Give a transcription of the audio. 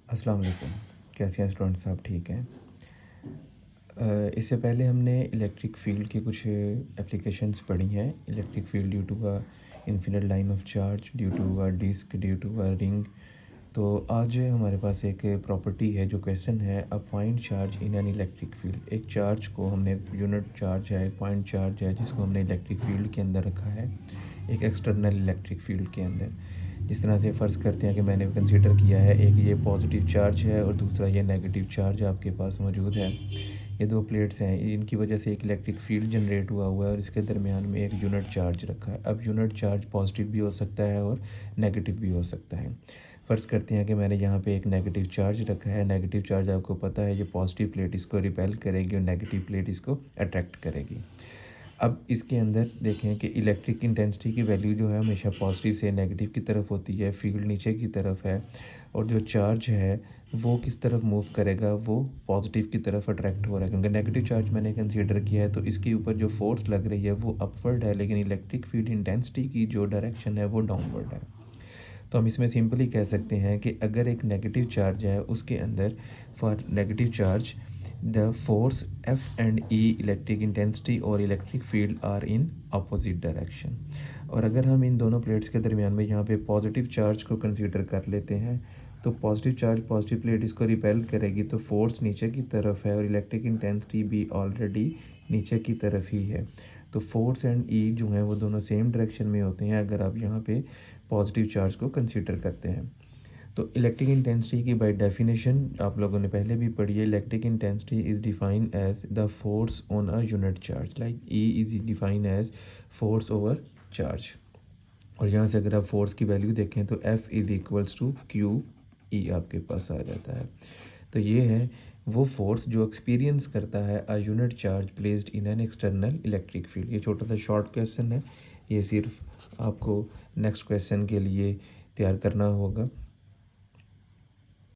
अस्सलाम वालेकुम। कैसे हैं स्टूडेंट साहब, ठीक हैं? इससे पहले हमने इलेक्ट्रिक फील्ड की कुछ एप्लीकेशंस पढ़ी हैं। Electric field due to a infinite line of charge, due to a disc, due to a ring. तो आज हमारे पास एक प्रॉपर्टी है, जो क्वेश्चन है, a point charge in an electric field. एक चार्ज को हमने, यूनिट चार्ज है, एक पॉइंट चार्ज है, जिसको हमने इलेक्ट्रिक फील्ड के अंदर रखा है, एक एक्सटर्नल इलेक्ट्रिक फील्ड के अंदर। जिस तरह से फ़र्ज़ करते हैं कि मैंने कंसीडर किया है, एक ये पॉजिटिव चार्ज है और दूसरा ये नेगेटिव चार्ज आपके पास मौजूद है। ये दो प्लेट्स हैं, इनकी वजह से एक इलेक्ट्रिक फील्ड जनरेट हुआ है और इसके दरमियान में एक यूनिट चार्ज रखा है। अब यूनिट चार्ज पॉजिटिव भी हो सकता है और नेगेटिव भी हो सकता है। फ़र्ज़ करते हैं कि मैंने यहाँ पे एक नेगेटिव चार्ज रखा है। नेगेटिव चार्ज आपको पता है, ये पॉजिटिव प्लेट इसको रिपेल करेगी और नेगेटिव प्लेट इसको अट्रैक्ट करेगी। अब इसके अंदर देखें कि इलेक्ट्रिक इंटेंसिटी की वैल्यू जो है हमेशा पॉजिटिव से नेगेटिव की तरफ होती है, फील्ड नीचे की तरफ है, और जो चार्ज है वो किस तरफ मूव करेगा, वो पॉजिटिव की तरफ अट्रैक्ट हो रहा है, क्योंकि नेगेटिव चार्ज मैंने कंसीडर किया है तो इसके ऊपर जो फोर्स लग रही है वो अपवर्ड है, लेकिन इलेक्ट्रिक फील्ड इंटेंसिटी की जो डायरेक्शन है वो डाउनवर्ड है। तो हम इसमें सिंपली कह सकते हैं कि अगर एक नेगेटिव चार्ज है, उसके अंदर for negative charge the force F and E, electric intensity और electric field are in opposite direction. और अगर हम इन दोनों प्लेट्स के दरमियान में यहाँ पे पॉजिटिव चार्ज को कंसीडर कर लेते हैं, तो पॉजिटिव चार्ज, पॉजिटिव प्लेट इसको रिपेल करेगी, तो फोर्स नीचे की तरफ है और इलेक्ट्रिक इंटेंसिटी भी ऑलरेडी नीचे की तरफ ही है। तो फोर्स एंड ई जो हैं वो दोनों सेम डायरेक्शन में होते हैं अगर आप यहाँ पे पॉजिटिव चार्ज को कंसीडर करते हैं। तो इलेक्ट्रिक इंटेंसिटी की बाय डेफिनेशन आप लोगों ने पहले भी पढ़ी है। Electric intensity is defined as the force on a unit charge, like E is defined as force over charge. और यहाँ से अगर आप फोर्स की वैल्यू देखें तो F is equals to Q E आपके पास आ जाता है। तो ये है वो फोर्स जो एक्सपीरियंस करता है अ unit charge placed in an external electric field. ये छोटा सा शॉर्ट क्वेश्चन है, ये सिर्फ आपको नेक्स्ट क्वेश्चन के लिए तैयार करना होगा।